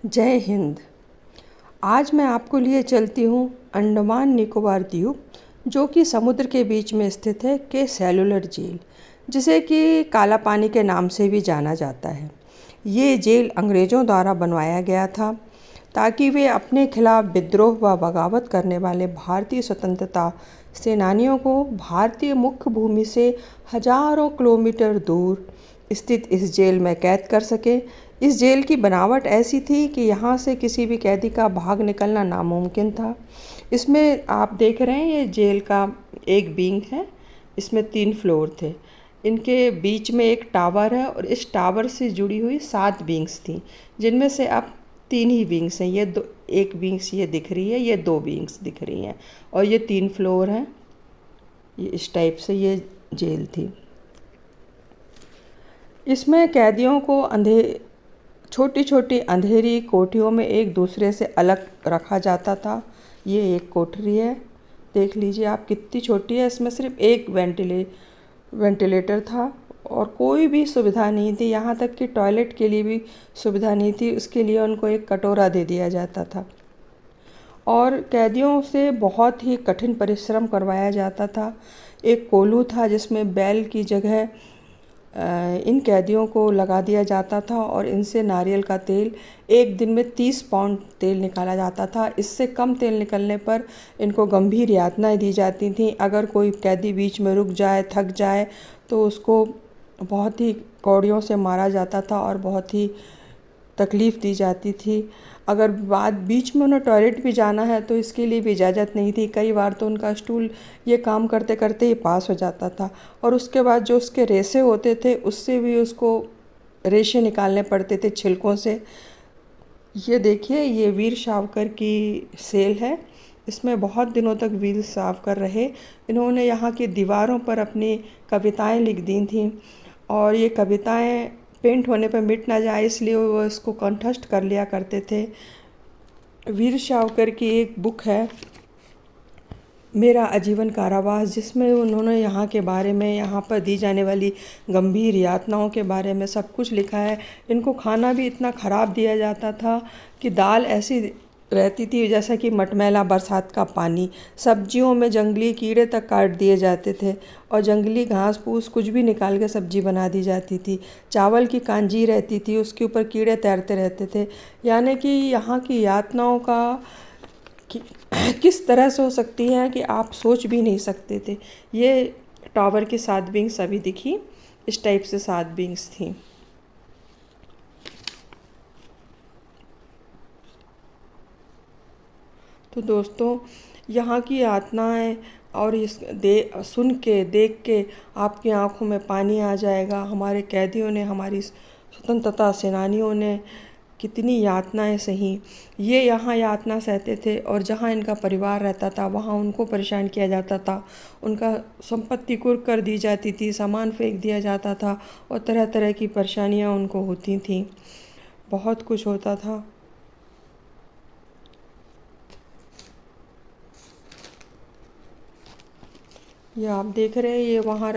जय हिंद। आज मैं आपको लिए चलती हूँ अंडमान निकोबार द्वीप, जो कि समुद्र के बीच में स्थित है, के सेलुलर जेल, जिसे कि काला पानी के नाम से भी जाना जाता है। ये जेल अंग्रेज़ों द्वारा बनवाया गया था ताकि वे अपने खिलाफ विद्रोह व बगावत करने वाले भारतीय स्वतंत्रता सेनानियों को भारतीय मुख्य भूमि से हजारों किलोमीटर दूर स्थित इस जेल में कैद कर सके। इस जेल की बनावट ऐसी थी कि यहाँ से किसी भी कैदी का भाग निकलना नामुमकिन था। इसमें आप देख रहे हैं, ये जेल का एक विंग है। इसमें 3 फ्लोर थे। इनके बीच में एक टावर है और इस टावर से जुड़ी हुई 7 विंग्स थी, जिनमें से अब 3 ही विंग्स हैं। ये दो, एक विंग्स ये दिख रही है, ये 2 विंग्स दिख रही हैं और ये 3 फ्लोर हैं। ये इस टाइप से ये जेल थी। इसमें कैदियों को छोटी छोटी अंधेरी कोठरियों में एक दूसरे से अलग रखा जाता था। ये एक कोठरी है, देख लीजिए आप कितनी छोटी है। इसमें सिर्फ एक वेंटिलेटर था और कोई भी सुविधा नहीं थी, यहाँ तक कि टॉयलेट के लिए भी सुविधा नहीं थी। उसके लिए उनको एक कटोरा दे दिया जाता था और कैदियों से बहुत ही कठिन परिश्रम करवाया जाता था। एक कोलू था जिसमें बैल की जगह इन कैदियों को लगा दिया जाता था और इनसे नारियल का तेल, एक दिन में 30 पाउंड तेल निकाला जाता था। इससे कम तेल निकलने पर इनको गंभीर यातनाएं दी जाती थीं। अगर कोई कैदी बीच में रुक जाए, थक जाए, तो उसको बहुत ही कौड़ियों से मारा जाता था और बहुत ही तकलीफ़ दी जाती थी। अगर बीच में उन्हें टॉयलेट भी जाना है तो इसके लिए भी इजाज़त नहीं थी। कई बार तो उनका स्टूल ये काम करते करते ही पास हो जाता था और उसके बाद जो उसके रेशे होते थे उससे भी उसको रेशे निकालने पड़ते थे छिलकों से। ये देखिए, ये वीर सावरकर की सेल है। इसमें बहुत दिनों तक वीर सावरकर रहे। इन्होंने यहाँ की दीवारों पर अपनी कविताएं लिख दी थीं और ये कविताएं पेंट होने पर मिट ना जाए, इसलिए वो इसको कंठस्थ कर लिया करते थे। वीर सावरकर की एक बुक है, मेरा आजीवन कारावास, जिसमें उन्होंने यहाँ के बारे में, यहाँ पर दी जाने वाली गंभीर यातनाओं के बारे में सब कुछ लिखा है। इनको खाना भी इतना ख़राब दिया जाता था कि दाल ऐसी रहती थी जैसा कि मटमैला बरसात का पानी। सब्जियों में जंगली कीड़े तक काट दिए जाते थे और जंगली घास फूस कुछ भी निकाल के सब्जी बना दी जाती थी। चावल की कांजी रहती थी, उसके ऊपर कीड़े तैरते रहते थे। यानी कि यहाँ की यातनाओं का किस तरह से हो सकती है कि आप सोच भी नहीं सकते थे। ये टावर की 7 विंग्स अभी दिखी, इस टाइप से 7 विंग्स थी। तो दोस्तों, यहाँ की यातनाएं और सुन के, देख के आपकी आंखों में पानी आ जाएगा। हमारे कैदियों ने, हमारी स्वतंत्रता सेनानियों ने कितनी यातनाएं सही। ये यहाँ यातना सहते थे और जहाँ इनका परिवार रहता था वहाँ उनको परेशान किया जाता था। उनका संपत्ति कुर्क कर दी जाती थी, सामान फेंक दिया जाता था और तरह तरह की परेशानियाँ उनको होती थीं। बहुत कुछ होता था। ये आप देख रहे हैं, ये वहाँ